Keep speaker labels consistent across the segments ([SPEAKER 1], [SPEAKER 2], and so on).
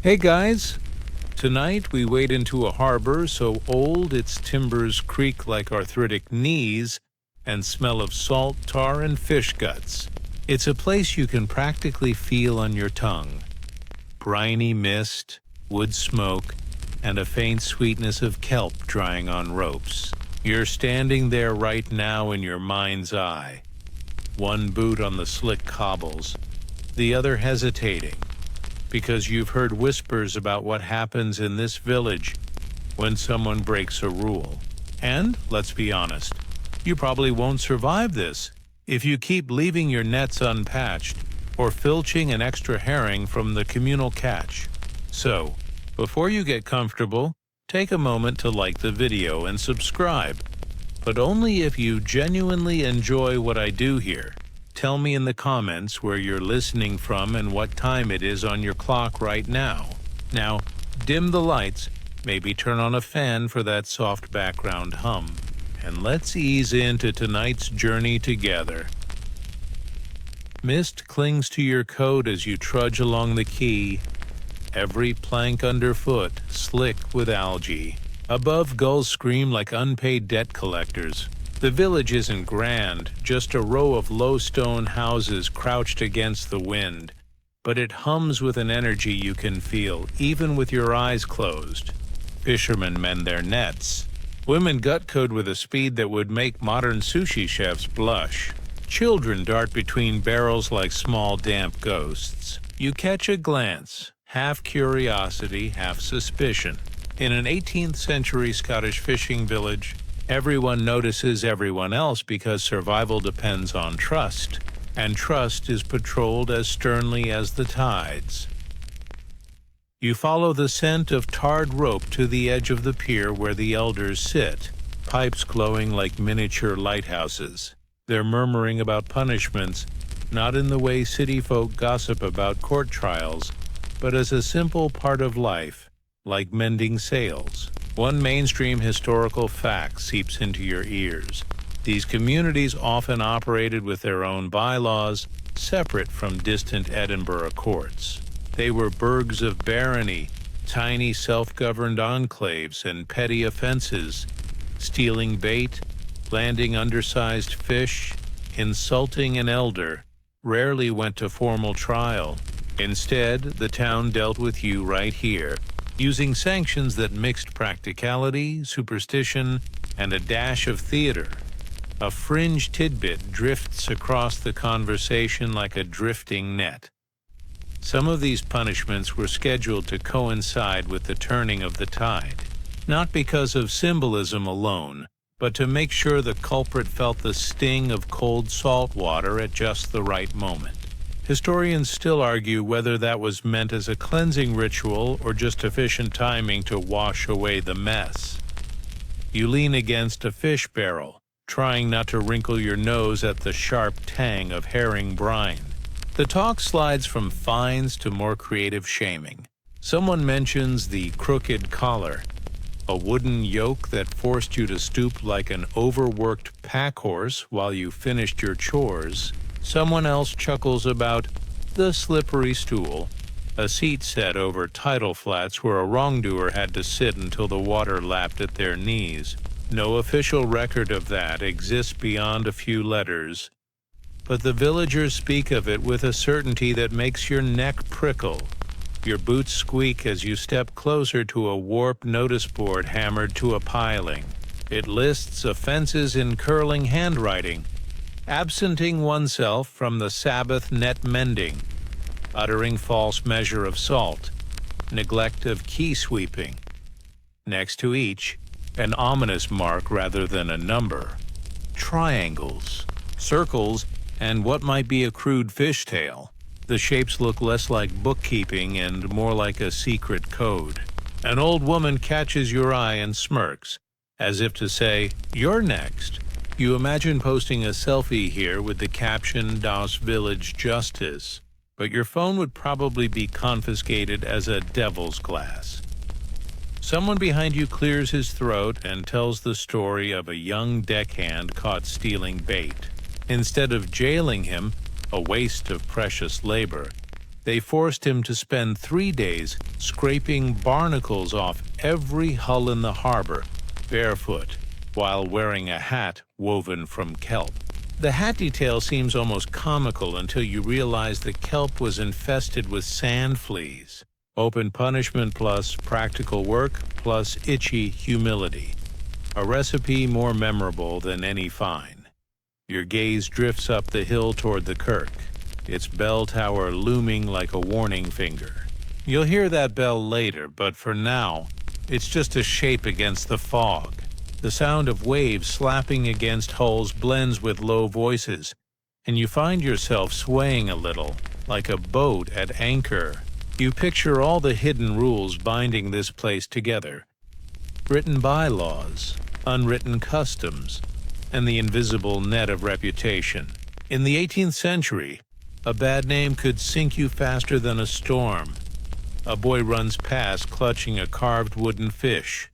[SPEAKER 1] Hey guys! Tonight we wade into a harbor so old its timbers creak like arthritic knees and smell of salt, tar, and fish guts. It's a place you can practically feel on your tongue. Briny mist, wood smoke, and a faint sweetness of kelp drying on ropes. You're standing there right now in your mind's eye. One boot on the slick cobbles, the other hesitating, because you've heard whispers about what happens in this village when someone breaks a rule. And, let's be honest, you probably won't survive this if you keep leaving your nets unpatched or filching an extra herring from the communal catch. So, before you get comfortable, take a moment to like the video and subscribe. But only if you genuinely enjoy what I do here. Tell me in the comments where you're listening from and what time it is on your clock right now. Now, dim the lights, maybe turn on a fan for that soft background hum, and let's ease into tonight's journey together. Mist clings to your coat as you trudge along the quay, every plank underfoot slick with algae. Above, gulls scream like unpaid debt collectors. The village isn't grand, just a row of low stone houses crouched against the wind, but it hums with an energy you can feel, even with your eyes closed. Fishermen mend their nets. Women gut code with a speed that would make modern sushi chefs blush. Children dart between barrels like small damp ghosts. You catch a glance, half curiosity, half suspicion. In an 18th century Scottish fishing village, everyone notices everyone else because survival depends on trust, and trust is patrolled as sternly as the tides. You follow the scent of tarred rope to the edge of the pier where the elders sit, pipes glowing like miniature lighthouses. They're murmuring about punishments, not in the way city folk gossip about court trials, but as a simple part of life, like mending sails. One mainstream historical fact seeps into your ears. These communities often operated with their own bylaws, separate from distant Edinburgh courts. They were burghs of barony, tiny self-governed enclaves and petty offenses, stealing bait, landing undersized fish, insulting an elder, rarely went to formal trial. Instead, the town dealt with you right here, using sanctions that mixed practicality, superstition, and a dash of theater. A fringe tidbit drifts across the conversation like a drifting net. Some of these punishments were scheduled to coincide with the turning of the tide, not because of symbolism alone, but to make sure the culprit felt the sting of cold salt water at just the right moment. Historians still argue whether that was meant as a cleansing ritual or just efficient timing to wash away the mess. You lean against a fish barrel, trying not to wrinkle your nose at the sharp tang of herring brine. The talk slides from fines to more creative shaming. Someone mentions the crooked collar, a wooden yoke that forced you to stoop like an overworked pack horse while you finished your chores. Someone else chuckles about the slippery stool, a seat set over tidal flats where a wrongdoer had to sit until the water lapped at their knees. No official record of that exists beyond a few letters, but the villagers speak of it with a certainty that makes your neck prickle. Your boots squeak as you step closer to a warped notice board hammered to a piling. It lists offenses in curling handwriting: absenting oneself from the Sabbath net mending, uttering false measure of salt, neglect of key sweeping. Next to each, an ominous mark rather than a number. Triangles, circles, and what might be a crude fishtail. The shapes look less like bookkeeping and more like a secret code. An old woman catches your eye and smirks, as if to say, "You're next." You imagine posting a selfie here with the caption "Das Village Justice," but your phone would probably be confiscated as a devil's glass. Someone behind you clears his throat and tells the story of a young deckhand caught stealing bait. Instead of jailing him, a waste of precious labor, They forced him to spend 3 days scraping barnacles off every hull in the harbor, barefoot, while wearing a hat woven from kelp. The hat detail seems almost comical until you realize the kelp was infested with sand fleas. Open punishment plus practical work plus itchy humility. A recipe more memorable than any fine. Your gaze drifts up the hill toward the kirk, its bell tower looming like a warning finger. You'll hear that bell later, but for now, it's just a shape against the fog. The sound of waves slapping against hulls blends with low voices, and you find yourself swaying a little, like a boat at anchor. You picture all the hidden rules binding this place together. Written bylaws, unwritten customs, and the invisible net of reputation. In the 18th century, a bad name could sink you faster than a storm. A boy runs past clutching a carved wooden fish.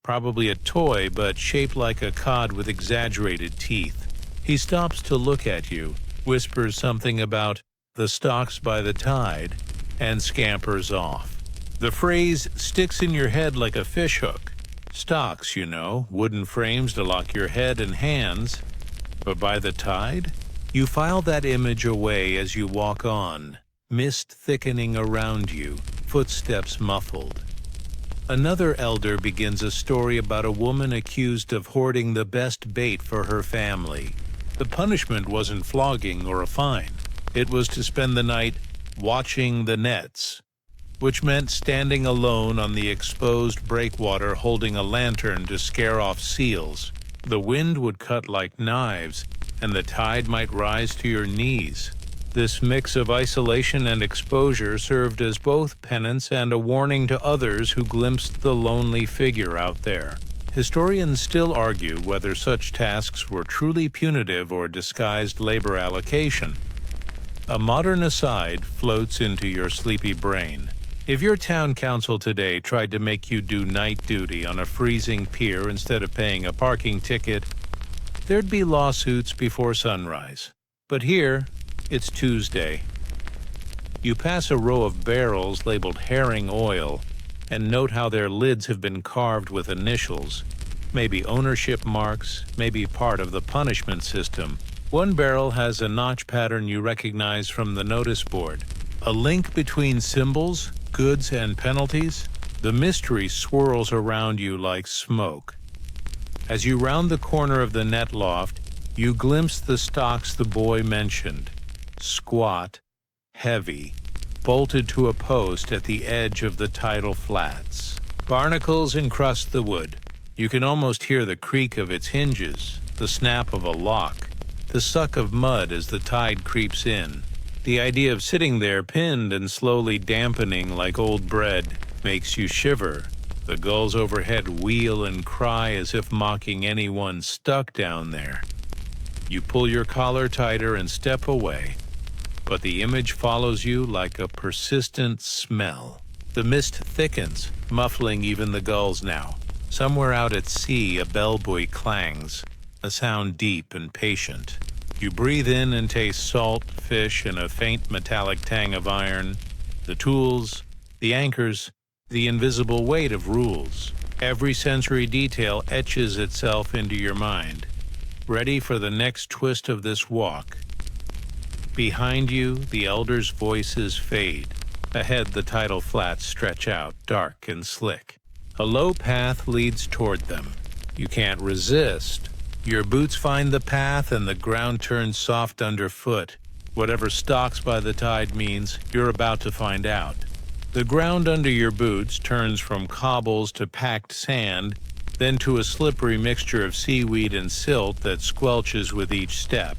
[SPEAKER 1] Probably a toy, but shaped like a cod with exaggerated teeth. He stops to look at you, whispers something about the stocks by the tide, and scampers off. The phrase sticks in your head like a fishhook. Stocks, you know, wooden frames to lock your head and hands. But by the tide? You file that image away as you walk on, mist thickening around you, footsteps muffled. Another elder begins a story about a woman accused of hoarding the best bait for her family. The punishment wasn't flogging or a fine. It was to spend the night watching the nets, which meant standing alone on the exposed breakwater holding a lantern to scare off seals. The wind would cut like knives, and the tide might rise to your knees. This mix of isolation and exposure served as both penance and a warning to others who glimpsed the lonely figure out there. Historians still argue whether such tasks were truly punitive or disguised labor allocation. A modern aside floats into your sleepy brain. If your town council today tried to make you do night duty on a freezing pier instead of paying a parking ticket, there'd be lawsuits before sunrise. But here, it's Tuesday. You pass a row of barrels labeled herring oil and note how their lids have been carved with initials, maybe ownership marks, maybe part of the punishment system. One barrel has a notch pattern you recognize from the notice board. A link between symbols, goods, and penalties? The mystery swirls around you like smoke. As you round the corner of the net loft, you glimpse the stocks the boy mentioned. Squat, heavy, bolted to a post at the edge of the tidal flats. Barnacles encrust the wood. You can almost hear the creak of its hinges, the snap of a lock, the suck of mud as the tide creeps in. The idea of sitting there pinned and slowly dampening like old bread makes you shiver. The gulls overhead wheel and cry as if mocking anyone stuck down there. You pull your collar tighter and step away, but the image follows you like a persistent smell. The mist thickens, muffling even the gulls now. Somewhere out at sea, a bellbuoy clangs, a sound deep and patient. You breathe in and taste salt, fish, and a faint metallic tang of iron. The tools, the anchors, the invisible weight of rules. Every sensory detail etches itself into your mind, ready for the next twist of this walk. Behind you, the elders' voices fade. Ahead, the tidal flats stretch out, dark and slick. A low path leads toward them. You can't resist. Your boots find the path and the ground turns soft underfoot. Whatever stalks by the tide means, you're about to find out. The ground under your boots turns from cobbles to packed sand, then to a slippery mixture of seaweed and silt that squelches with each step.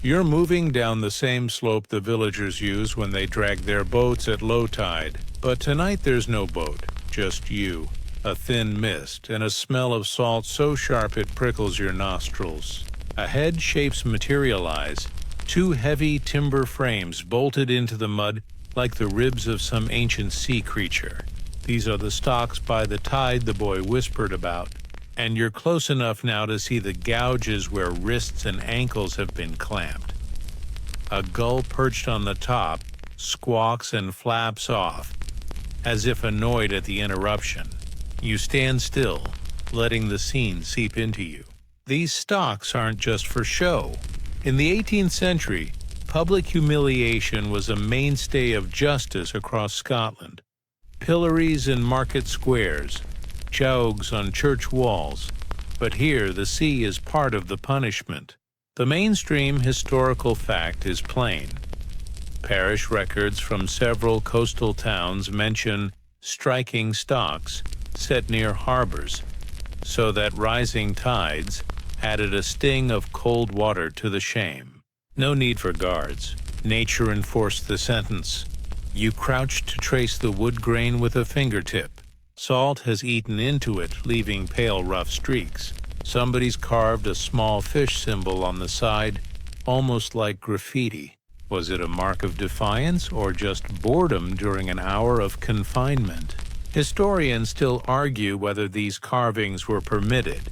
[SPEAKER 1] You're moving down the same slope the villagers use when they drag their boats at low tide. But tonight there's no boat, just you. A thin mist, and a smell of salt so sharp it prickles your nostrils. Ahead, shapes materialize, two heavy timber frames bolted into the mud like the ribs of some ancient sea creature. These are the stocks by the tide the boy whispered about, and you're close enough now to see the gouges where wrists and ankles have been clamped. A gull perched on the top squawks and flaps off, as if annoyed at the interruption. You stand still, letting the scene seep into you. These stocks aren't just for show. In the 18th century, public humiliation was a mainstay of justice across Scotland. Pillories in market squares, jougs on church walls, but here the sea is part of the punishment. The mainstream historical fact is plain. Parish records from several coastal towns mention striking stocks set near harbors, so that rising tides added a sting of cold water to the shame. No need for guards. Nature enforced the sentence. You crouch to trace the wood grain with a fingertip. Salt has eaten into it, leaving pale, rough streaks. Somebody's carved a small fish symbol on the side, almost like graffiti. Was it a mark of defiance or just boredom during an hour of confinement? Historians still argue whether these carvings were permitted,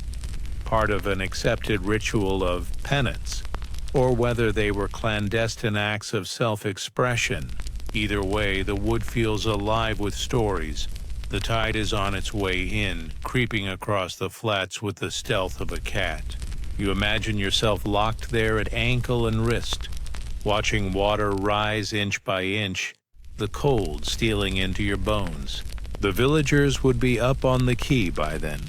[SPEAKER 1] part of an accepted ritual of penance, or whether they were clandestine acts of self-expression. Either way, the wood feels alive with stories. The tide is on its way in, creeping across the flats with the stealth of a cat. You imagine yourself locked there at ankle and wrist, watching water rise inch by inch, the cold stealing into your bones. The villagers would be up on the quay by then,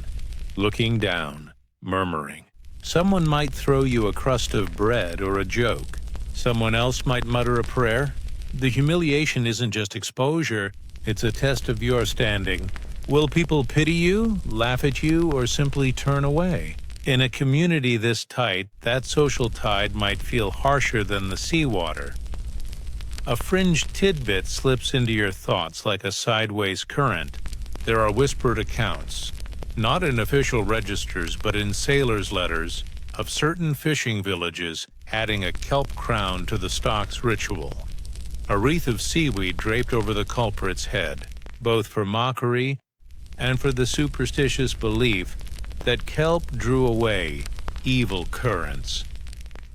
[SPEAKER 1] looking down, murmuring. Someone might throw you a crust of bread or a joke. Someone else might mutter a prayer. The humiliation isn't just exposure, it's a test of your standing. Will people pity you, laugh at you, or simply turn away? In a community this tight, that social tide might feel harsher than the seawater. A fringed tidbit slips into your thoughts like a sideways current. There are whispered accounts, not in official registers but in sailors' letters, of certain fishing villages adding a kelp crown to the stock's ritual. A wreath of seaweed draped over the culprit's head, both for mockery and for the superstitious belief that kelp drew away evil currents.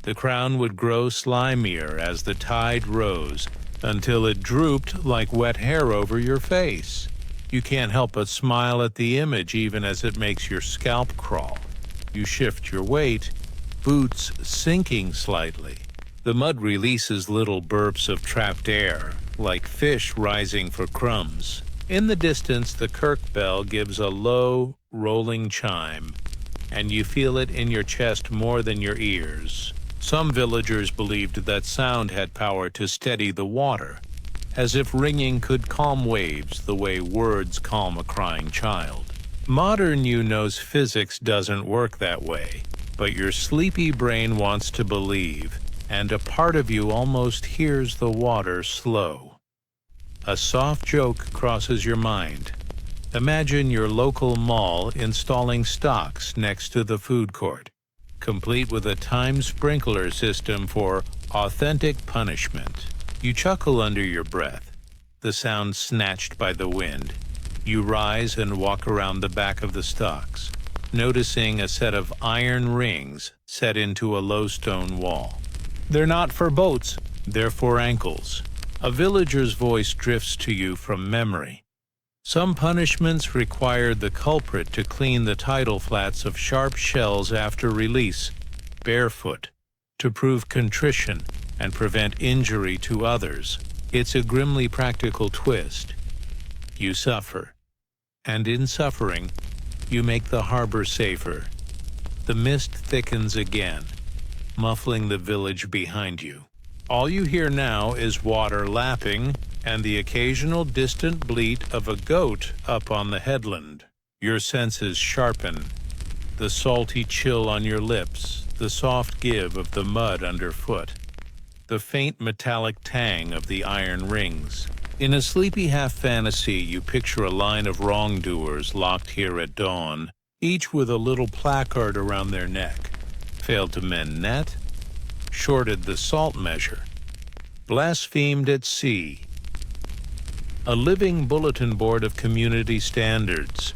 [SPEAKER 1] The crown would grow slimier as the tide rose, until it drooped like wet hair over your face. You can't help but smile at the image even as it makes your scalp crawl. You shift your weight, boots sinking slightly. The mud releases little burps of trapped air, like fish rising for crumbs. In the distance, the kirk bell gives a low, rolling chime, and you feel it in your chest more than your ears. Some villagers believed that sound had power to steady the water, as if ringing could calm waves the way words calm a crying child. Modern you knows physics doesn't work that way, but your sleepy brain wants to believe, and a part of you almost hears the water slow. A soft joke crosses your mind. Imagine your local mall installing stocks next to the food court, complete with a timed sprinkler system for authentic punishment. You chuckle under your breath, the sound snatched by the wind. You rise and walk around the back of the stocks, noticing a set of iron rings set into a low stone wall. They're not for boats, they're for ankles. A villager's voice drifts to you from memory. Some punishments required the culprit to clean the tidal flats of sharp shells after release, barefoot, to prove contrition and prevent injury to others. It's a grimly practical twist. You suffer, and in suffering, you make the harbor safer. The mist thickens again, muffling the village behind you. All you hear now is water lapping and the occasional distant bleat of a goat up on the headland. Your senses sharpen, the salty chill on your lips, the soft give of the mud underfoot, the faint metallic tang of the iron rings. In a sleepy half-fantasy, you picture a line of wrongdoers locked here at dawn, each with a little placard around their neck. Failed to mend net, shorted the salt measure, blasphemed at sea. A living bulletin board of community standards.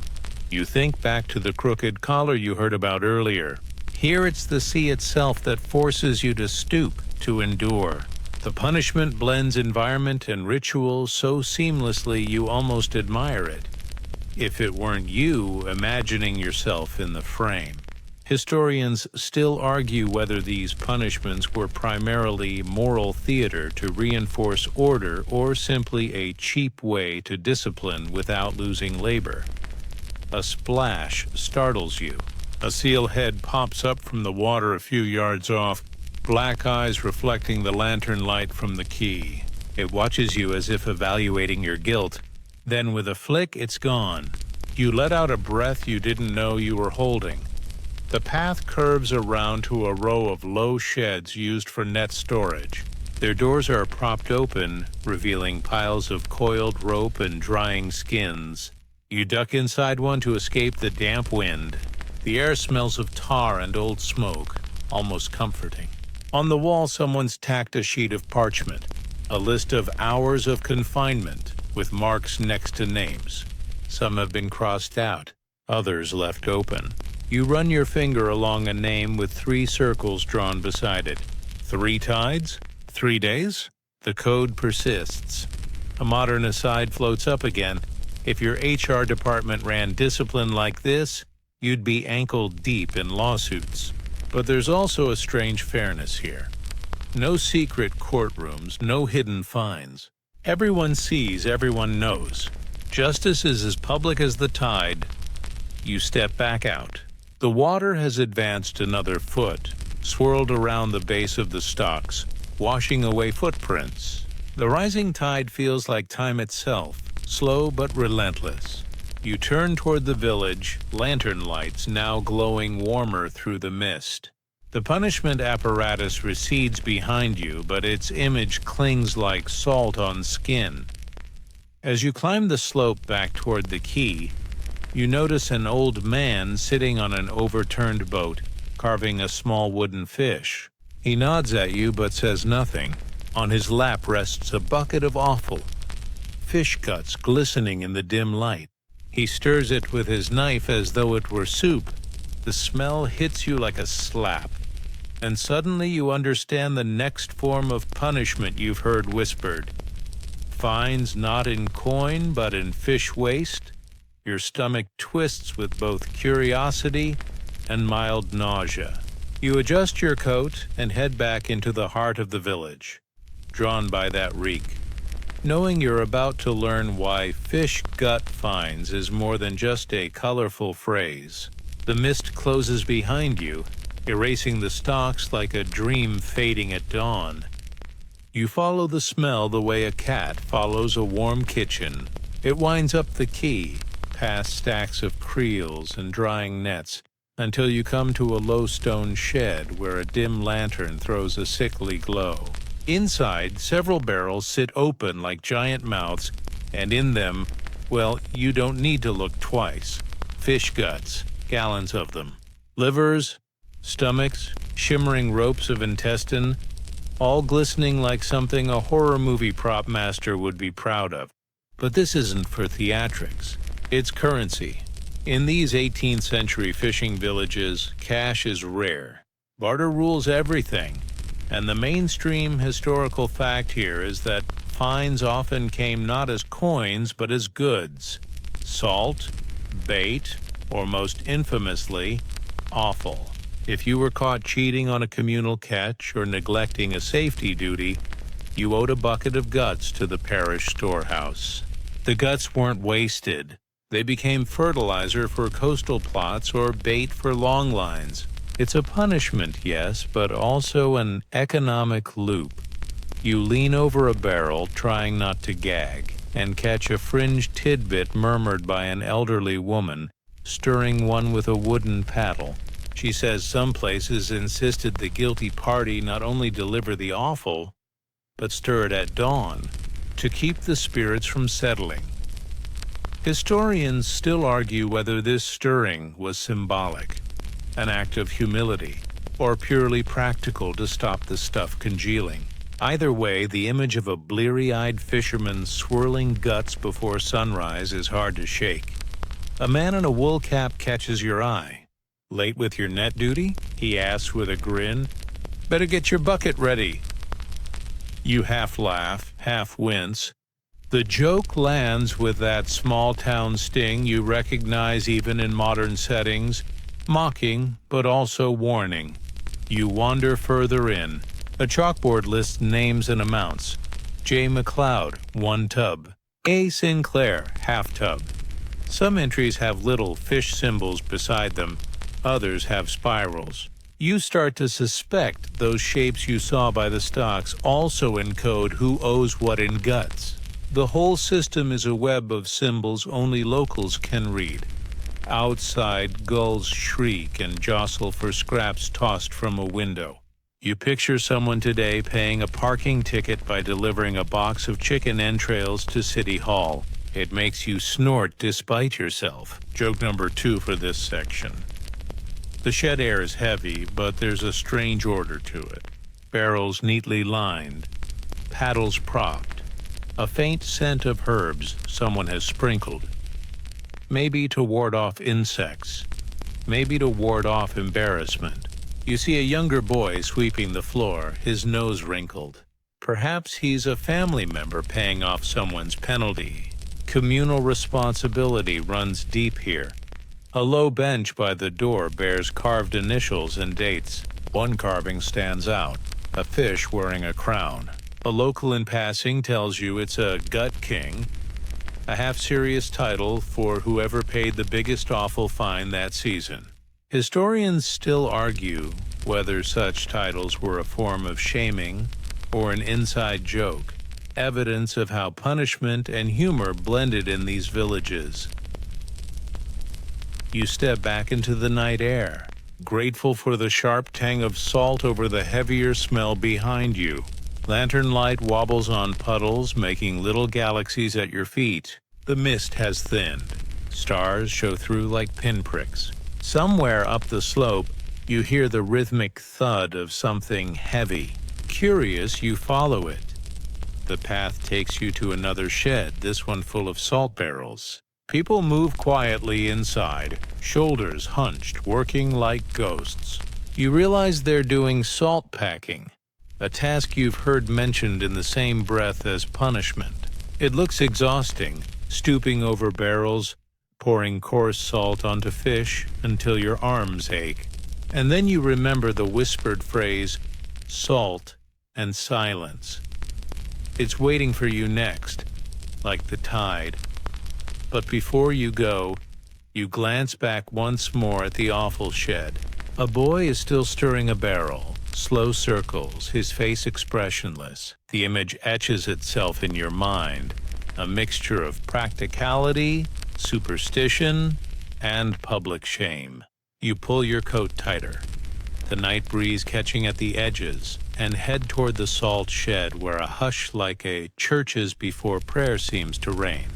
[SPEAKER 1] You think back to the crooked collar you heard about earlier. Here it's the sea itself that forces you to stoop, to endure. The punishment blends environment and ritual so seamlessly you almost admire it, if it weren't you imagining yourself in the frame. Historians still argue whether these punishments were primarily moral theater to reinforce order or simply a cheap way to discipline without losing labor. A splash startles you. A seal head pops up from the water a few yards off, black eyes reflecting the lantern light from the quay. It watches you as if evaluating your guilt. Then with a flick, it's gone. You let out a breath you didn't know you were holding. The path curves around to a row of low sheds used for net storage. Their doors are propped open, revealing piles of coiled rope and drying skins. You duck inside one to escape the damp wind. The air smells of tar and old smoke, almost comforting. On the wall, someone's tacked a sheet of parchment, a list of hours of confinement, with marks next to names. Some have been crossed out, others left open. You run your finger along a name with 3 circles drawn beside it. 3 tides? 3 days? The code persists. A modern aside floats up again. If your HR department ran discipline like this, you'd be ankle-deep in lawsuits. But there's also a strange fairness here. No secret courtrooms, no hidden fines. Everyone sees, everyone knows. Justice is as public as the tide. You step back out. The water has advanced another foot, swirled around the base of the stocks, washing away footprints. The rising tide feels like time itself, slow but relentless. You turn toward the village, lantern lights now glowing warmer through the mist. The punishment apparatus recedes behind you, but its image clings like salt on skin. As you climb the slope back toward the quay, you notice an old man sitting on an overturned boat, carving a small wooden fish. He nods at you but says nothing. On his lap rests a bucket of offal, fish guts glistening in the dim light. He stirs it with his knife as though it were soup. The smell hits you like a slap, and suddenly you understand the next form of punishment you've heard whispered. Fines not in coin but in fish waste. Your stomach twists with both curiosity and mild nausea. You adjust your coat and head back into the heart of the village, drawn by that reek, knowing you're about to learn why fish gut fines is more than just a colorful phrase. The mist closes behind you, erasing the stalks like a dream fading at dawn. You follow the smell the way a cat follows a warm kitchen. It winds up the quay, past stacks of creels and drying nets, until you come to a low stone shed where a dim lantern throws a sickly glow. Inside, several barrels sit open like giant mouths, and in them, well, you don't need to look twice. Fish guts, gallons of them. Livers, stomachs, shimmering ropes of intestine, all glistening like something a horror movie prop master would be proud of. But this isn't for theatrics. It's currency. In these 18th century fishing villages, cash is rare. Barter rules everything. And the mainstream historical fact here is that fines often came not as coins but as goods. Salt, bait, or most infamously, offal. If you were caught cheating on a communal catch or neglecting a safety duty, you owed a bucket of guts to the parish storehouse. The guts weren't wasted. They became fertilizer for coastal plots or bait for long lines. It's a punishment, yes, but also an economic loop. You lean over a barrel, trying not to gag, and catch a fringed tidbit murmured by an elderly woman, stirring one with a wooden paddle. She says some places insisted the guilty party not only deliver the offal, but stir it at dawn, to keep the spirits from settling. Historians still argue whether this stirring was symbolic, an act of humility, or purely practical to stop the stuff congealing. Either way, the image of a bleary-eyed fisherman swirling guts before sunrise is hard to shake. A man in a wool cap catches your eye. "Late with your net duty?" he asks with a grin. "Better get your bucket ready." You half laugh, half wince. The joke lands with that small-town sting you recognize even in modern settings, mocking but also warning. You wander further in. A chalkboard lists names and amounts. J. McLeod, 1 tub. A. Sinclair, half tub. Some entries have little fish symbols beside them, others have spirals. You start to suspect those shapes you saw by the stocks also encode who owes what in guts. The whole system is a web of symbols only locals can read. Outside, gulls shriek and jostle for scraps tossed from a window. You picture someone today paying a parking ticket by delivering a box of chicken entrails to City Hall. It makes you snort despite yourself. Joke number 2 for this section. The shed air is heavy, but there's a strange order to it. Barrels neatly lined, paddles propped, a faint scent of herbs someone has sprinkled. Maybe to ward off insects, maybe to ward off embarrassment. You see a younger boy sweeping the floor, his nose wrinkled. Perhaps he's a family member paying off someone's penalty. Communal responsibility runs deep here. A low bench by the door bears carved initials and dates. One carving stands out, a fish wearing a crown. A local in passing tells you it's a gut king, a half-serious title for whoever paid the biggest awful fine that season. Historians still argue whether such titles were a form of shaming or an inside joke, evidence of how punishment and humor blended in these villages. You step back into the night air, grateful for the sharp tang of salt over the heavier smell behind you. Lantern light wobbles on puddles, making little galaxies at your feet. The mist has thinned. Stars show through like pinpricks. Somewhere up the slope, you hear the rhythmic thud of something heavy. Curious, you follow it. The path takes you to another shed, this one full of salt barrels. People move quietly inside, shoulders hunched, working like ghosts. You realize they're doing salt packing, a task you've heard mentioned in the same breath as punishment. It looks exhausting, stooping over barrels, pouring coarse salt onto fish until your arms ache. And then you remember the whispered phrase, salt and silence. It's waiting for you next, like the tide. But before you go, you glance back once more at the offal shed. A boy is still stirring a barrel, slow circles, his face expressionless. The image etches itself in your mind, a mixture of practicality, superstition, and public shame. You pull your coat tighter, the night breeze catching at the edges, and head toward the salt shed where a hush like a church's before prayer seems to reign.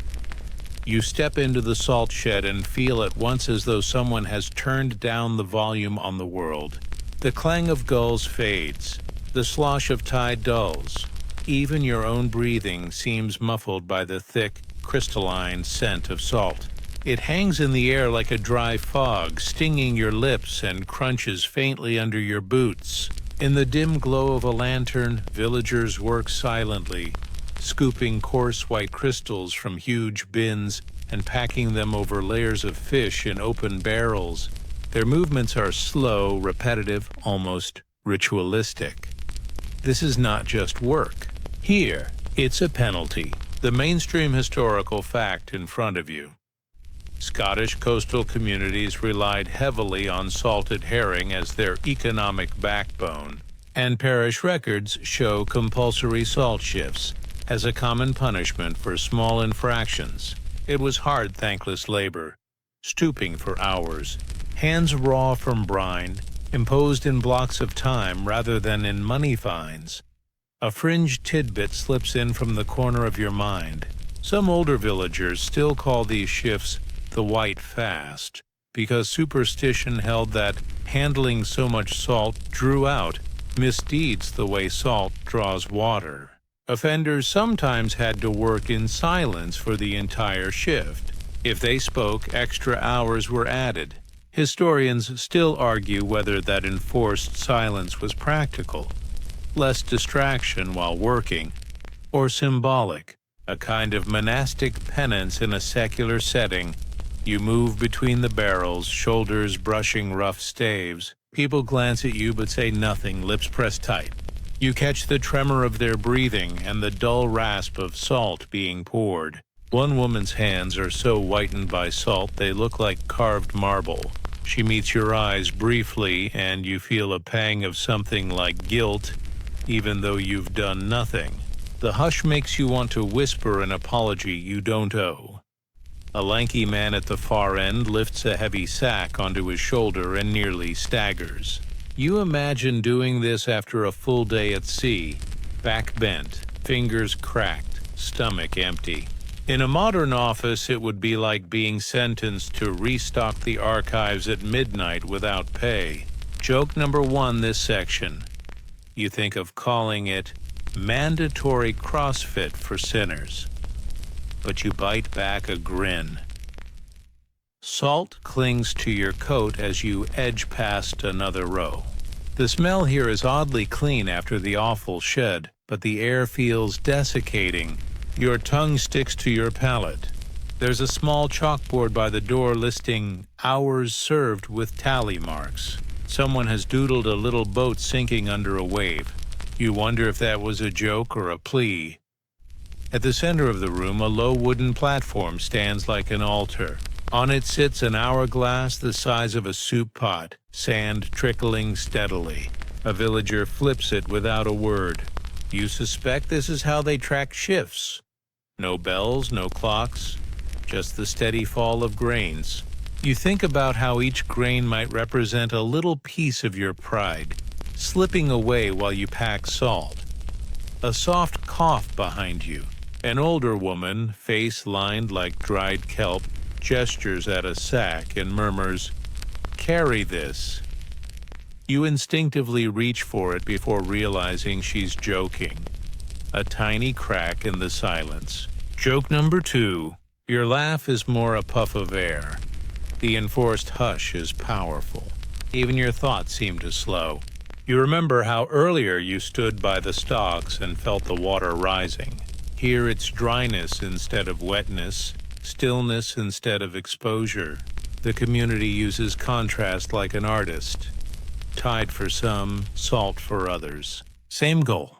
[SPEAKER 1] You step into the salt shed and feel at once as though someone has turned down the volume on the world. The clang of gulls fades, the slosh of tide dulls. Even your own breathing seems muffled by the thick, crystalline scent of salt. It hangs in the air like a dry fog, stinging your lips and crunches faintly under your boots. In the dim glow of a lantern, villagers work silently, scooping coarse white crystals from huge bins and packing them over layers of fish in open barrels. Their movements are slow, repetitive, almost ritualistic. This is not just work. Here, it's a penalty, the mainstream historical fact in front of you. Scottish coastal communities relied heavily on salted herring as their economic backbone, and parish records show compulsory salt shifts as a common punishment for small infractions. It was hard, thankless labor, stooping for hours, hands raw from brine, imposed in blocks of time rather than in money fines. A fringe tidbit slips in from the corner of your mind. Some older villagers still call these shifts the White Fast, because superstition held that handling so much salt drew out misdeeds the way salt draws water. Offenders sometimes had to work in silence for the entire shift. If they spoke, extra hours were added. Historians still argue whether that enforced silence was practical. less distraction while working, or symbolic, a kind of monastic penance in a secular setting. You move between the barrels, shoulders brushing rough staves. People glance at you but say nothing, lips pressed tight. You catch the tremor of their breathing and the dull rasp of salt being poured. One woman's hands are so whitened by salt they look like carved marble. She meets your eyes briefly and you feel a pang of something like guilt, even though you've done nothing. The hush makes you want to whisper an apology you don't owe. A lanky man at the far end lifts a heavy sack onto his shoulder and nearly staggers. You imagine doing this after a full day at sea, back bent, fingers cracked, stomach empty. In a modern office, it would be like being sentenced to restock the archives at midnight without pay. Joke number 1 this section. You think of calling it mandatory CrossFit for sinners, but you bite back a grin. Salt clings to your coat as you edge past another row. The smell here is oddly clean after the awful shed, but the air feels desiccating. Your tongue sticks to your palate. There's a small chalkboard by the door listing hours served with tally marks. Someone has doodled a little boat sinking under a wave. You wonder if that was a joke or a plea. At the center of the room, a low wooden platform stands like an altar. On it sits an hourglass the size of a soup pot, sand trickling steadily. A villager flips it without a word. You suspect this is how they track shifts. No bells, no clocks, just the steady fall of grains. You think about how each grain might represent a little piece of your pride, slipping away while you pack salt. A soft cough behind you. An older woman, face lined like dried kelp, gestures at a sack and murmurs, "Carry this." You instinctively reach for it before realizing she's joking. A tiny crack in the silence. Joke number 2. Your laugh is more a puff of air. The enforced hush is powerful. Even your thoughts seem to slow. You remember how earlier you stood by the stocks and felt the water rising. Here it's dryness instead of wetness, stillness instead of exposure. The community uses contrast like an artist. Tide for some, salt for others. Same goal.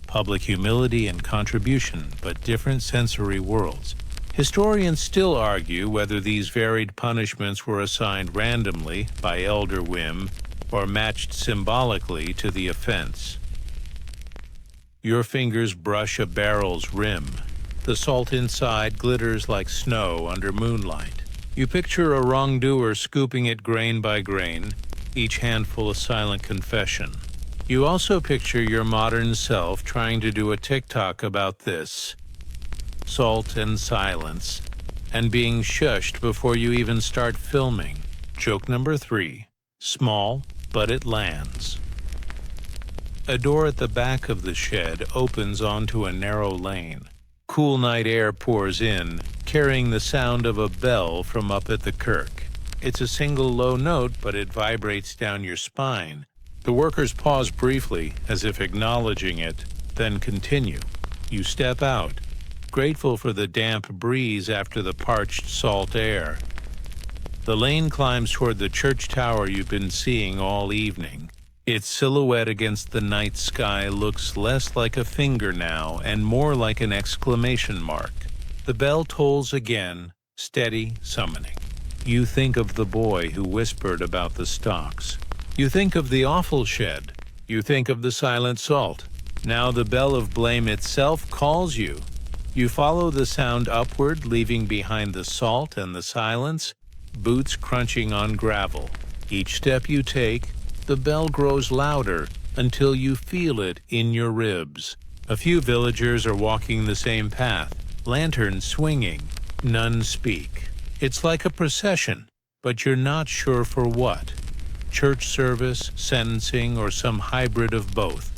[SPEAKER 1] Public humility and contribution, but different sensory worlds. Historians still argue whether these varied punishments were assigned randomly by elder whim or matched symbolically to the offense. Your fingers brush a barrel's rim. The salt inside glitters like snow under moonlight. You picture a wrongdoer scooping it grain by grain, each handful a silent confession. You also picture your modern self trying to do a TikTok about this. Salt and silence, and being shushed before you even start filming. Joke number 3. Small, but it lands. A door at the back of the shed opens onto a narrow lane. Cool night air pours in, carrying the sound of a bell from up at the kirk. It's a single low note, but it vibrates down your spine. The workers pause briefly, as if acknowledging it, then continue. You step out, grateful for the damp breeze after the parched salt air. The lane climbs toward the church tower you've been seeing all evening. Its silhouette against the night sky looks less like a finger now and more like an exclamation mark. The bell tolls again, steady, summoning. You think of the boy who whispered about the stocks. You think of the awful shed. You think of the silent salt. Now the bell of blame itself calls you. You follow the sound upward, leaving behind the salt and the silence, boots crunching on gravel. Each step you take, the bell grows louder until you feel it in your ribs. A few villagers are walking the same path, lanterns swinging. None speak. It's like a procession, but you're not sure for what. Church service, sentencing, or some hybrid of both.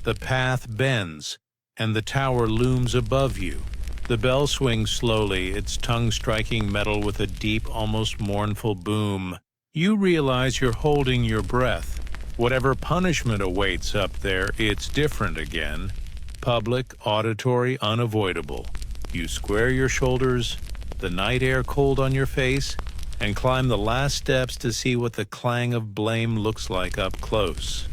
[SPEAKER 1] The path bends, and the tower looms above you. The bell swings slowly, its tongue striking metal with a deep, almost mournful boom. You realize you're holding your breath. Whatever punishment awaits up there, it's different again. Public, auditory, unavoidable. You square your shoulders, the night air cold on your face, and climb the last steps to see what the clang of blame looks like up close.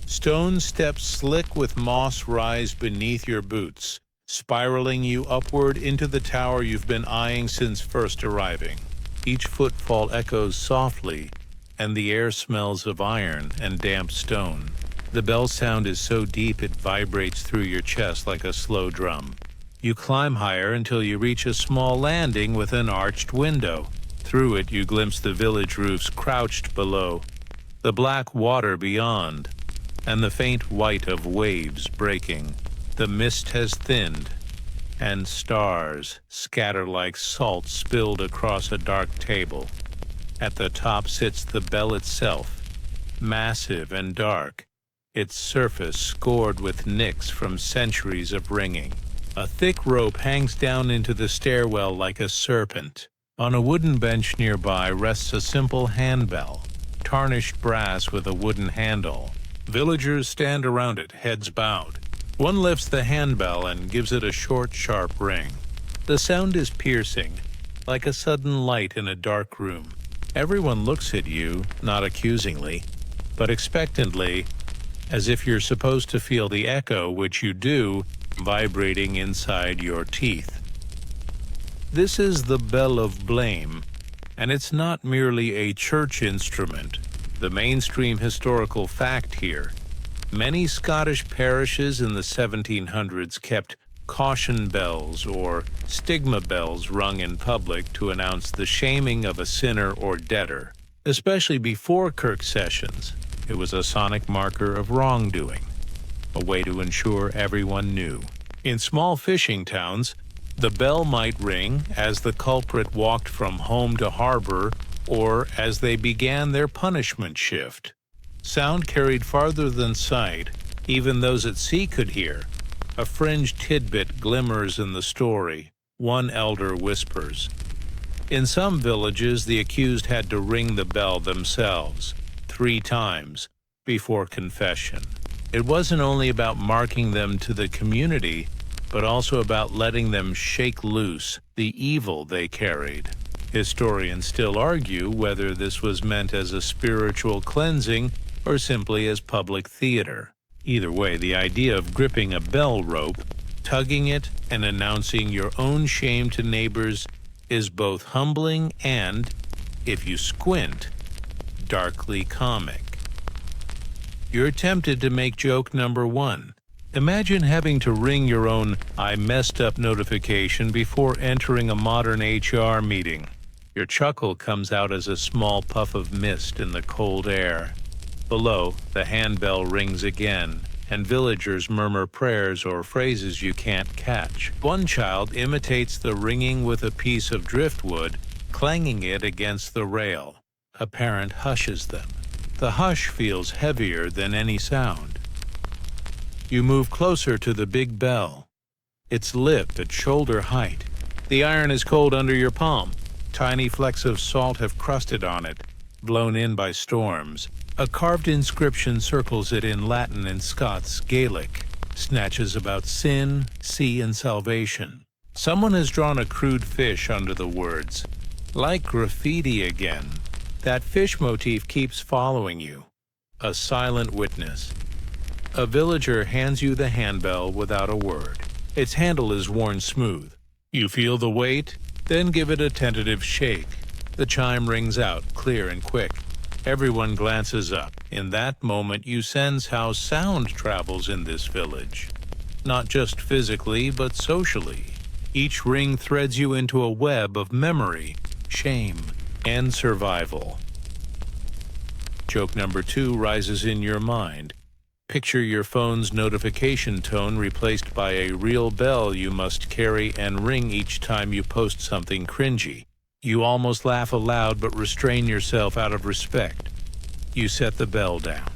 [SPEAKER 1] Stone steps slick with moss rise beneath your boots, spiraling you upward into the tower you've been eyeing since first arriving. Each footfall echoes softly, and the air smells of iron and damp stone. The bell sound is so deep it vibrates through your chest like a slow drum. You climb higher until you reach a small landing with an arched window. Through it you glimpse the village roofs crouched below, the black water beyond, and the faint white of waves breaking. The mist has thinned, and stars scatter like salt spilled across a dark table. At the top sits the bell itself, massive and dark, its surface scored with nicks from centuries of ringing. A thick rope hangs down into the stairwell like a serpent. On a wooden bench nearby rests a simple handbell, tarnished brass with a wooden handle. Villagers stand around it, heads bowed. One lifts the handbell and gives it a short, sharp ring. The sound is piercing, like a sudden light in a dark room. Everyone looks at you, not accusingly, but expectantly, as if you're supposed to feel the echo, which you do, vibrating inside your teeth. This is the bell of blame, and it's not merely a church instrument. The mainstream historical fact here: many Scottish parishes in the 1700s kept caution bells or stigma bells rung in public to announce the shaming of a sinner or debtor. Especially before kirk sessions, it was a sonic marker of wrongdoing, a way to ensure everyone knew. In small fishing towns, the bell might ring as the culprit walked from home to harbor or as they began their punishment shift. Sound carried farther than sight. Even those at sea could hear. A fringe tidbit glimmers in the story. One elder whispers. In some villages, the accused had to ring the bell themselves 3 times before confession. It wasn't only about marking them to the community, but also about letting them shake loose the evil they carried. Historians still argue whether this was meant as a spiritual cleansing or simply as public theater. Either way, the idea of gripping a bell rope, tugging it, and announcing your own shame to neighbors is both humbling and, if you squint, darkly comic. You're tempted to make joke number 1. Imagine having to ring your own "I messed up" notification before entering a modern HR meeting. Your chuckle comes out as a small puff of mist in the cold air. Below, the handbell rings again, and villagers murmur prayers or phrases you can't catch. One child imitates the ringing with a piece of driftwood, clanging it against the rail. A parent hushes them. The hush feels heavier than any sound. You move closer to the big bell. It's lit at shoulder height. The iron is cold under your palm. Tiny flecks of salt have crusted on it, blown in by storms. A carved inscription circles it in Latin and Scots Gaelic, snatches about sin, sea, and salvation. Someone has drawn a crude fish under the words. Like graffiti again, that fish motif keeps following you. A silent witness. A villager hands you the handbell without a word. Its handle is worn smooth. You feel the weight, then give it a tentative shake. The chime rings out, clear and quick. Everyone glances up. In that moment, you sense how sound travels in this village. Not just physically, but socially. Each ring threads you into a web of memory, shame, and survival. Joke number 2 rises in your mind. Picture your phone's notification tone replaced by a real bell you must carry and ring each time you post something cringy. You almost laugh aloud but restrain yourself out of respect. You set the bell down.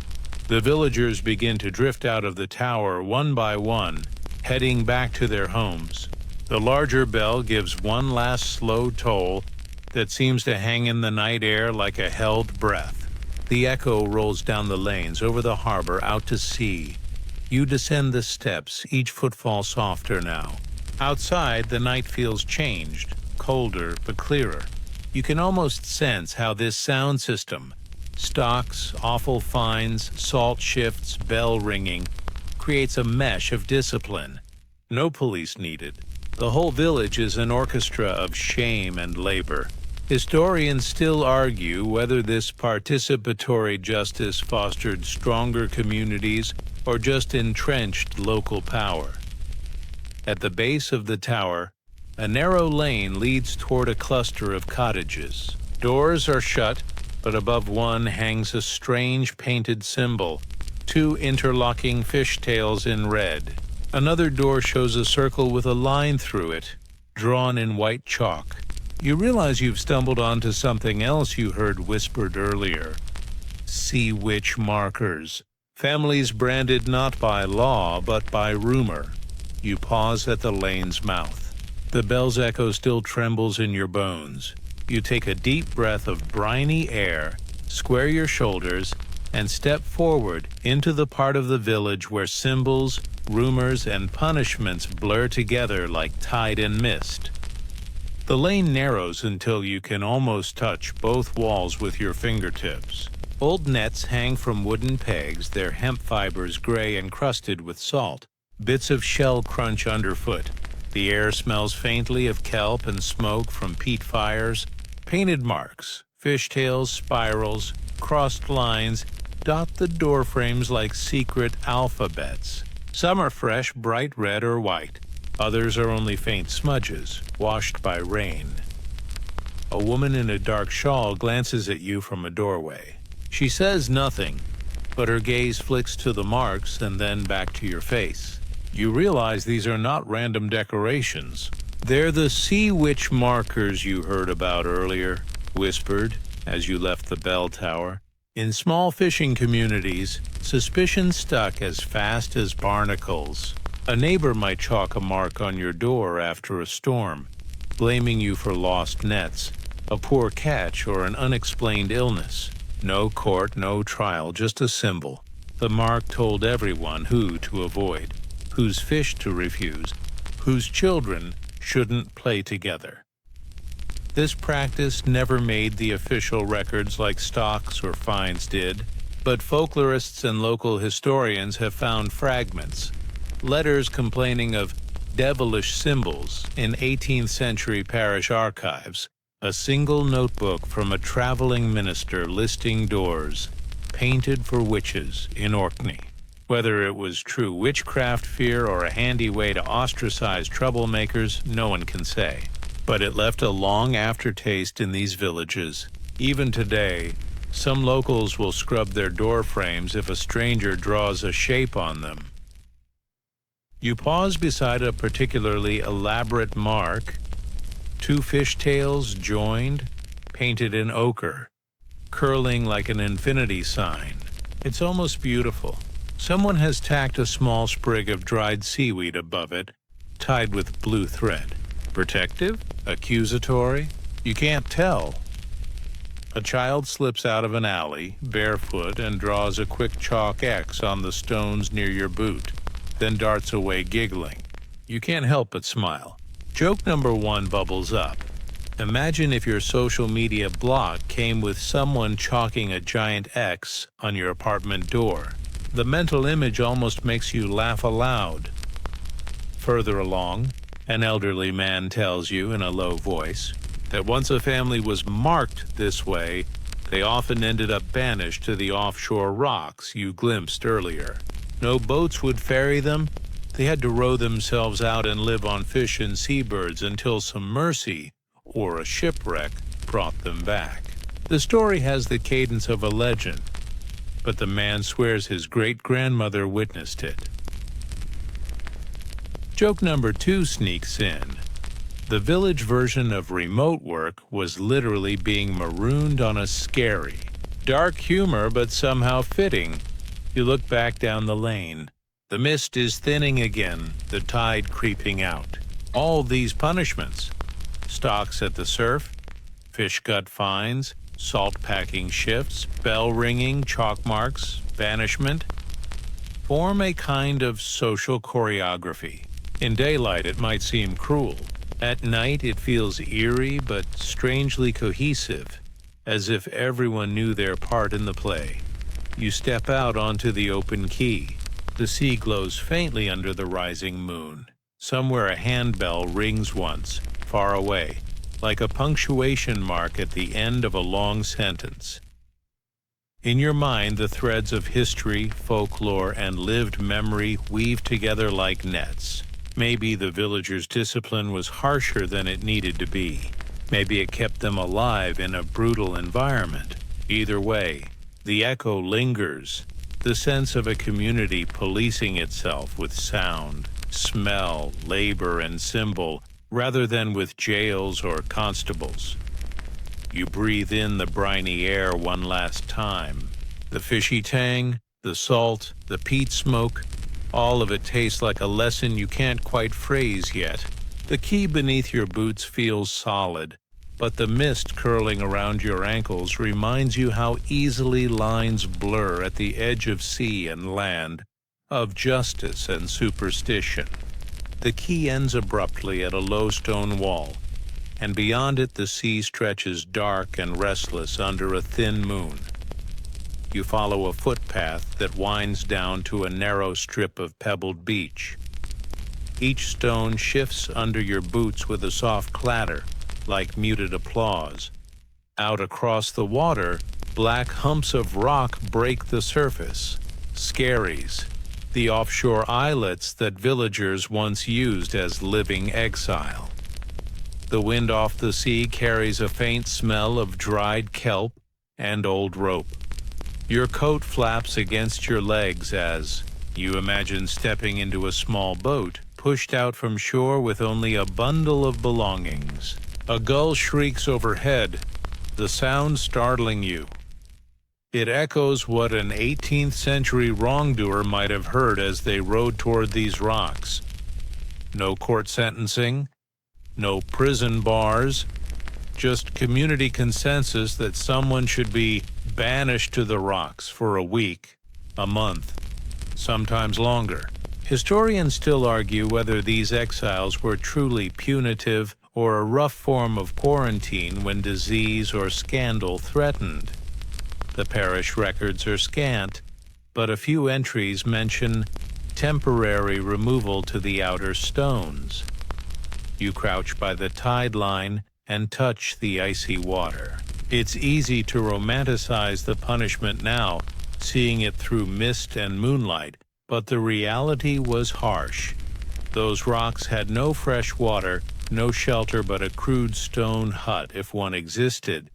[SPEAKER 1] The villagers begin to drift out of the tower one by one, heading back to their homes. The larger bell gives one last slow toll that seems to hang in the night air like a held breath. The echo rolls down the lanes, over the harbor, out to sea. You descend the steps, each footfall softer now. Outside, the night feels changed, colder but clearer. You can almost sense how this sound system, stocks, awful fines, salt shifts, bell ringing, creates a mesh of discipline. No police needed. The whole village is an orchestra of shame and labor. Historians still argue whether this participatory justice fostered stronger communities or just entrenched local power. At the base of the tower, a narrow lane leads toward a cluster of cottages. Doors are shut, but above one hangs a strange painted symbol, two interlocking fishtails in red. Another door shows a circle with a line through it, drawn in white chalk. You realize you've stumbled onto something else you heard whispered earlier. Sea witch markers. Families branded not by law, but by rumor. You pause at the lane's mouth. The bell's echo still trembles in your bones. You take a deep breath of briny air, square your shoulders, and step forward into the part of the village where symbols, rumors, and punishments blur together like tide and mist. The lane narrows until you can almost touch both walls with your fingertips. Old nets hang from wooden pegs, their hemp fibers gray and crusted with salt. Bits of shell crunch underfoot. The air smells faintly of kelp and smoke from peat fires. Painted marks, fishtails, spirals, crossed lines dot the doorframes like secret alphabets. Some are fresh, bright red or white. Others are only faint smudges, washed by rain. A woman in a dark shawl glances at you from a doorway. She says nothing, but her gaze flicks to the marks and then back to your face. You realize these are not random decorations. They're the sea witch markers you heard about earlier, whispered as you left the bell tower. In small fishing communities, suspicion stuck as fast as barnacles. A neighbor might chalk a mark on your door after a storm, blaming you for lost nets, a poor catch, or an unexplained illness. No court, no trial, just a symbol. The mark told everyone who to avoid, whose fish to refuse, whose children shouldn't play together. This practice never made the official records like stocks or fines did, but folklorists and local historians have found fragments, letters complaining of devilish symbols in 18th-century parish archives, a single notebook from a traveling minister listing doors, painted for witches in Orkney. Whether it was true witchcraft fear or a handy way to ostracize troublemakers, no one can say. But it left a long aftertaste in these villages. Even today, some locals will scrub their door frames if a stranger draws a shape on them. You pause beside a particularly elaborate mark, two fishtails joined, painted in ochre, curling like an infinity sign. It's almost beautiful. Someone has tacked a small sprig of dried seaweed above it, tied with blue thread. Protective? Accusatory? You can't tell. A child slips out of an alley, barefoot, and draws a quick chalk X on the stones near your boot, then darts away giggling. You can't help but smile. Joke number 1 bubbles up. Imagine if your social media block came with someone chalking a giant X on your apartment door. The mental image almost makes you laugh aloud. Further along, an elderly man tells you in a low voice that once a family was marked this way, they often ended up banished to the offshore rocks you glimpsed earlier. No boats would ferry them. They had to row themselves out and live on fish and seabirds until some mercy or a shipwreck brought them back. The story has the cadence of a legend, but the man swears his great-grandmother witnessed it. Joke number 2 sneaks in. The village version of remote work was literally being marooned on a skerry. Dark humor, but somehow fitting. You look back down the lane. The mist is thinning again, the tide creeping out. All these punishments. Stocks at the surf, fish gut fines, Salt packing shifts, bell ringing, chalk marks, banishment form a kind of social choreography. In daylight, it might seem cruel. At night, it feels eerie but strangely cohesive, as if everyone knew their part in the play. You step out onto the open quay. The sea glows faintly under the rising moon. Somewhere a handbell rings once, far away, like a punctuation mark at the end of a long sentence. In your mind, the threads of history, folklore, and lived memory weave together like nets. Maybe the villagers' discipline was harsher than it needed to be. Maybe it kept them alive in a brutal environment. Either way, the echo lingers, the sense of a community policing itself with sound, smell, labor, and symbol, rather than with jails or constables. You breathe in the briny air one last time. The fishy tang, the salt, the peat smoke, all of it tastes like a lesson you can't quite phrase yet. The quay beneath your boots feels solid, but the mist curling around your ankles reminds you how easily lines blur at the edge of sea and land, of justice and superstition. The quay ends abruptly at a low stone wall, and beyond it the sea stretches dark and restless under a thin moon. You follow a footpath that winds down to a narrow strip of pebbled beach. Each stone shifts under your boots with a soft clatter, like muted applause. Out across the water, black humps of rock break the surface. Skerries, the offshore islets that villagers once used as living exile. The wind off the sea carries a faint smell of dried kelp and old rope. Your coat flaps against your legs as you imagine stepping into a small boat, pushed out from shore with only a bundle of belongings. A gull shrieks overhead, the sound startling you. It echoes what an 18th century wrongdoer might have heard as they rowed toward these rocks. No court sentencing, no prison bars, just community consensus that someone should be banished to the rocks for a week, a month, sometimes longer. Historians still argue whether these exiles were truly punitive or a rough form of quarantine when disease or scandal threatened. The parish records are scant, but a few entries mention temporary removal to the outer stones. You crouch by the tide line and touch the icy water. It's easy to romanticize the punishment now, seeing it through mist and moonlight, but the reality was harsh. Those rocks had no fresh water, no shelter but a crude stone hut if one existed.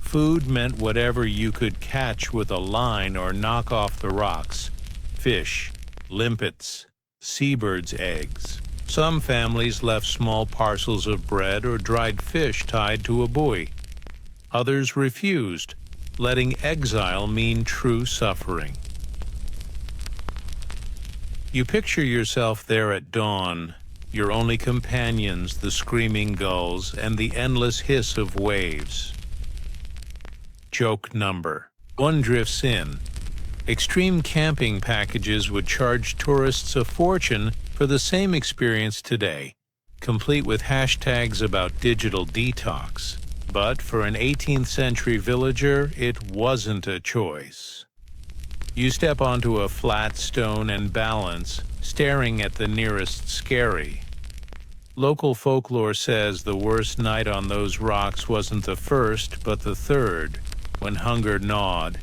[SPEAKER 1] Food meant whatever you could catch with a line or knock off the rocks. Fish, limpets, seabirds' eggs. Some families left small parcels of bread or dried fish tied to a buoy. Others refused, letting exile mean true suffering. You picture yourself there at dawn, your only companions the screaming gulls and the endless hiss of waves. Joke number. One drifts in. Extreme camping packages would charge tourists a fortune for the same experience today, complete with hashtags about digital detox. But for an 18th century villager, it wasn't a choice. You step onto a flat stone and balance, staring at the nearest skerry. Local folklore says the worst night on those rocks wasn't the first, but the third, when hunger gnawed,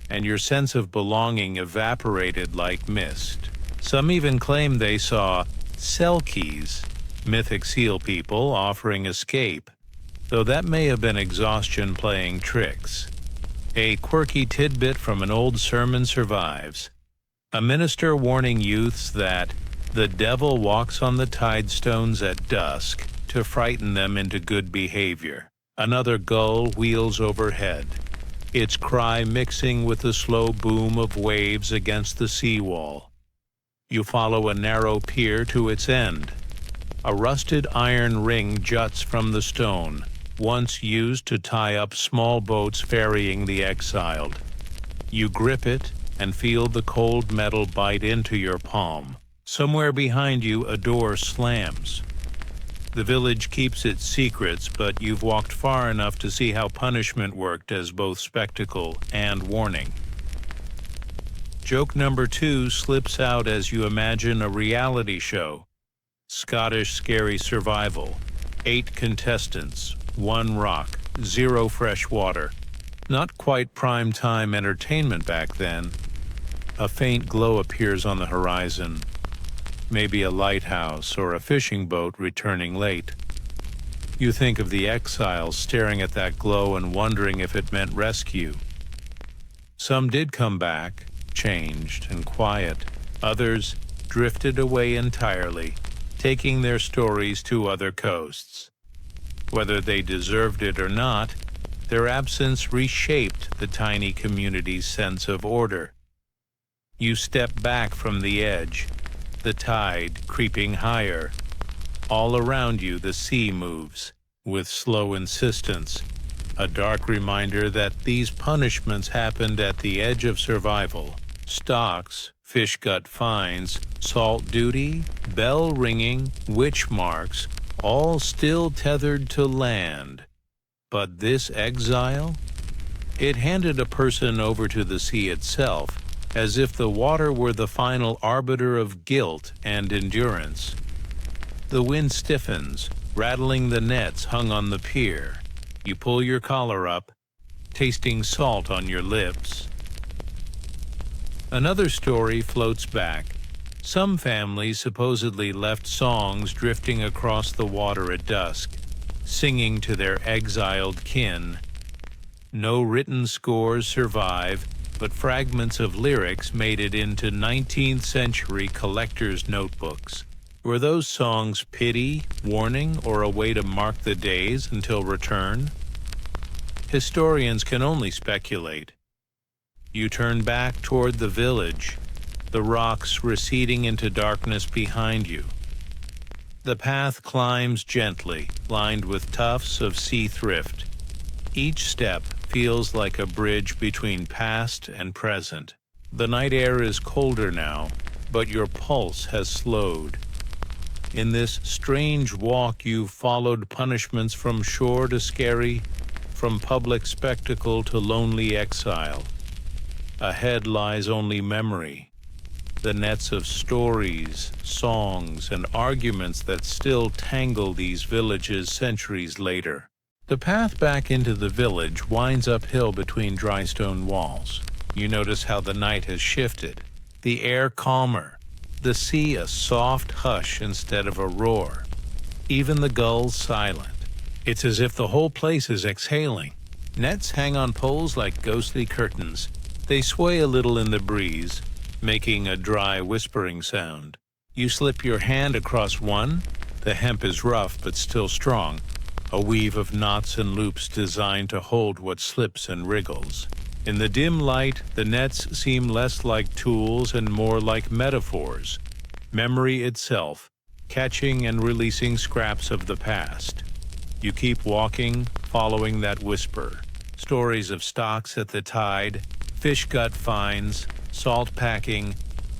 [SPEAKER 1] and your sense of belonging evaporated like mist. Some even claim they saw selkies, mythic seal people offering escape, though that may have been exhaustion playing tricks. A quirky tidbit from an old sermon survives. A minister warning youths that the devil walks on the tide stones at dusk to frighten them into good behavior. Another gull wheels overhead, its cry mixing with the slow boom of waves against the seawall. You follow a narrow pier to its end. A rusted iron ring juts from the stone, once used to tie up small boats ferrying the exiled. You grip it and feel the cold metal bite into your palm. Somewhere behind you, a door slams. The village keeps its secrets, but you've walked far enough to see how punishment worked as both spectacle and warning. Joke number 2 slips out as you imagine a reality show. Scottish Scary Survival. 8 contestants, 1 rock, 0 fresh water. Not quite prime time entertainment back then. A faint glow appears on the horizon. Maybe a lighthouse or a fishing boat returning late. You think of the exiles staring at that glow and wondering if it meant rescue. Some did come back, changed and quiet. Others drifted away entirely, taking their stories to other coasts. Whether they deserved it or not, their absence reshaped the tiny community's sense of order. You step back from the edge, the tide creeping higher. All around you the sea moves, with slow insistence, a dark reminder that these punishments happened at the edge of survival. Stocks, fish gut fines, salt duty, bell ringing, witch marks, all still tethered to land. But this exile? It handed a person over to the sea itself, as if the water were the final arbiter of guilt and endurance. The wind stiffens, rattling the nets hung on the pier. You pull your collar up, tasting salt on your lips. Another story floats back. Some families supposedly left songs drifting across the water at dusk, singing to their exiled kin. No written scores survive, but fragments of lyrics made it into 19th-century collectors' notebooks. Were those songs pity, warning, or a way to mark the days until return? Historians can only speculate. You turn back toward the village, the rocks receding into darkness behind you. The path climbs gently, lined with tufts of sea thrift. Each step feels like a bridge between past and present. The night air is colder now, but your pulse has slowed. In this strange walk you've followed punishments from shore to scary, from public spectacle to lonely exile. Ahead lies only memory, the nets of stories, songs, and arguments that still tangle these villages centuries later. The path back into the village winds uphill between dry stone walls. You notice how the night has shifted, the air calmer, the sea a soft hush instead of a roar, even the gulls silent. It's as if the whole place is exhaling. Nets hang on poles like ghostly curtains. They sway a little in the breeze, making a dry whispering sound. You slip your hand across one. The hemp is rough but still strong, a weave of knots and loops designed to hold what slips and wriggles. In the dim light, the nets seem less like tools and more like metaphors, memory itself, catching and releasing scraps of the past. You keep walking, following that whisper. Stories of stocks at the tide, fish gut fines, salt packing,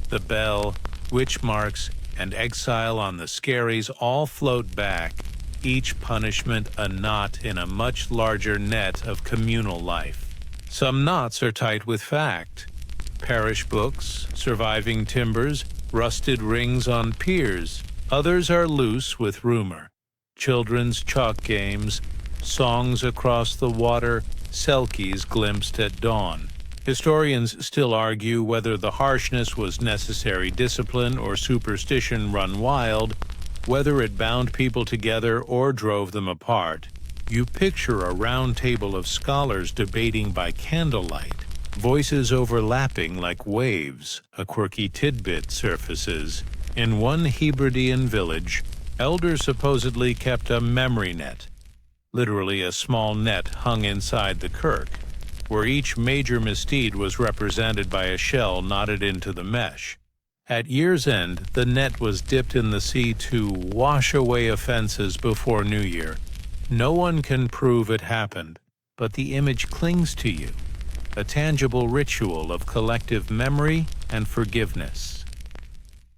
[SPEAKER 1] the bell, witch marks, and exile on the scaries all float back, each punishment a knot in a much larger net of communal life. Some knots are tight with fact. Parish books, surviving timbers, rusted rings on piers. Others are loose with rumor. Children's chalk games, songs across the water, selkies glimpsed at dawn. Historians still argue whether the harshness was necessary discipline or superstition run wild, whether it bound people together or drove them apart. You picture a round table of scholars debating by candlelight, voices overlapping like waves. A quirky tidbit surfaces. In one Hebridean village, elders supposedly kept a memory net, literally a small net hung inside the kirk, where each major misdeed was represented by a shell knotted into the mesh. At year's end, the net was dipped in the sea to wash away offenses before New Year. No one can prove it happened, but the image clings to you, a tangible ritual of collective memory and forgiveness.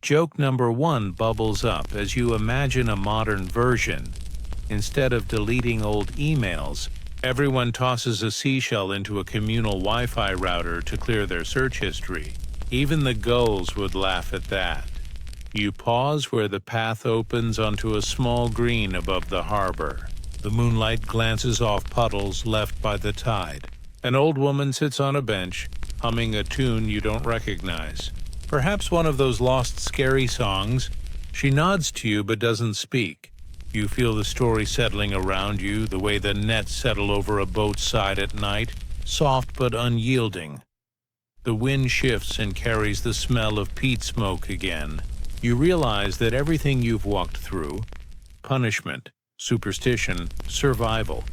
[SPEAKER 1] Joke number 1 bubbles up as you imagine a modern version. Instead of deleting old emails, everyone tosses a seashell into a communal Wi-Fi router to clear their search history. Even the gulls would laugh at that. You pause where the path opens onto a small green above the harbor. The moonlight glances off puddles left by the tide. An old woman sits on a bench, humming a tune you don't recognize. Perhaps one of those lost scary songs. She nods to you but doesn't speak. You feel the story settling around you, the way the nets settle over a boat's side at night, soft but unyielding. The wind shifts and carries the smell of peat smoke again. You realize that everything you've walked through, punishment, superstition, survival,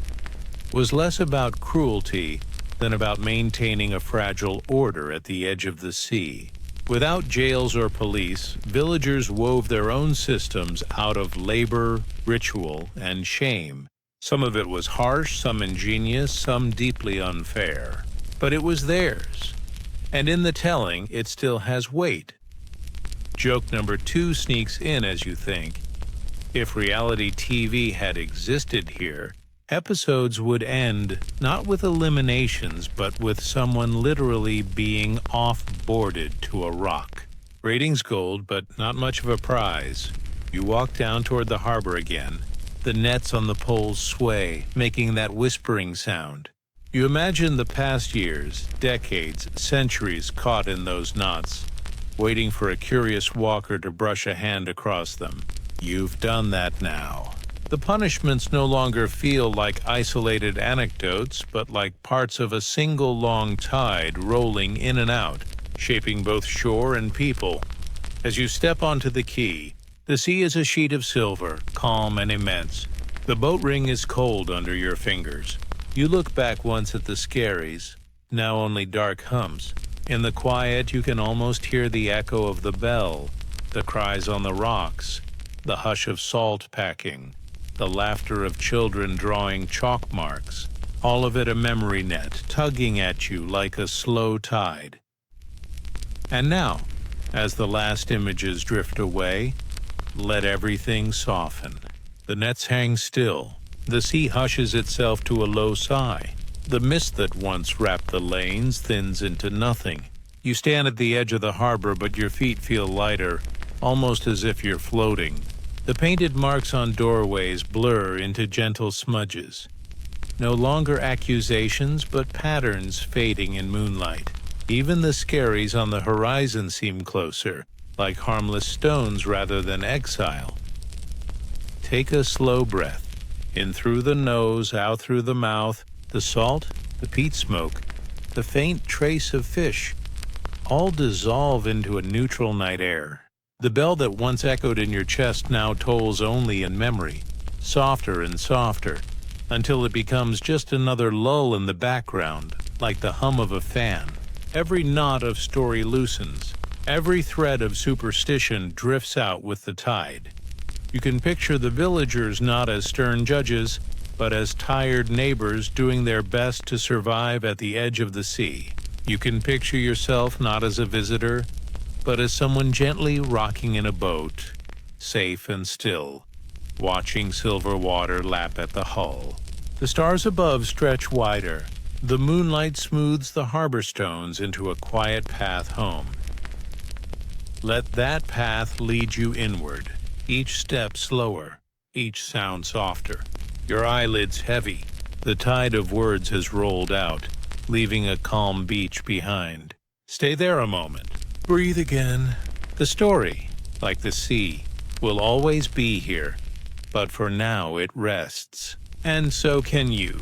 [SPEAKER 1] was less about cruelty than about maintaining a fragile order at the edge of the sea. Without jails or police, villagers wove their own systems out of labor, ritual, and shame. Some of it was harsh, some ingenious, some deeply unfair. But it was theirs. And in the telling, it still has weight. Joke number 2 sneaks in as you think. If reality TV had existed here, episodes would end not with eliminations, but with someone literally being off-boarded to a rock. Ratings gold, but not much of a prize. You walk down toward the harbor again. The nets on the poles sway, making that whispering sound. You imagine the past years, decades, centuries caught in those knots, waiting for a curious walker to brush a hand across them. You've done that now. The punishments no longer feel like isolated anecdotes, but like parts of a single long tide rolling in and out, shaping both shore and people. As you step onto the quay, the sea is a sheet of silver, calm and immense. The boat ring is cold under your fingers. You look back once at the skerries, now only dark humps. In the quiet, you can almost hear the echo of the bell, the cries on the rocks, the hush of salt packing, the laughter of children drawing chalk marks, all of it a memory net tugging at you like a slow tide. And now, as the last images drift away, let everything soften. The nets hang still. The sea hushes itself to a low sigh. The mist that once wrapped the lanes thins into nothing. You stand at the edge of the harbor, but your feet feel lighter, almost as if you're floating. The painted marks on doorways blur into gentle smudges. No longer accusations, but patterns fading in moonlight. Even the skerries on the horizon seem closer, like harmless stones rather than exile. Take a slow breath. In through the nose, out through the mouth, the salt, the peat smoke, the faint trace of fish, all dissolve into a neutral night air. The bell that once echoed in your chest now tolls only in memory, softer and softer, until it becomes just another lull in the background, like the hum of a fan. Every knot of story loosens. Every thread of superstition drifts out with the tide. You can picture the villagers not as stern judges, but as tired neighbors doing their best to survive at the edge of the sea. You can picture yourself not as a visitor, but as someone gently rocking in a boat, safe and still, watching silver water lap at the hull. The stars above stretch wider. The moonlight smooths the harbor stones into a quiet path home. Let that path lead you inward, each step slower, each sound softer. Your eyelids heavy. The tide of words has rolled out, leaving a calm beach behind. Stay there a moment. Breathe again. The story, like the sea, will always be here, but for now it rests. And so can you.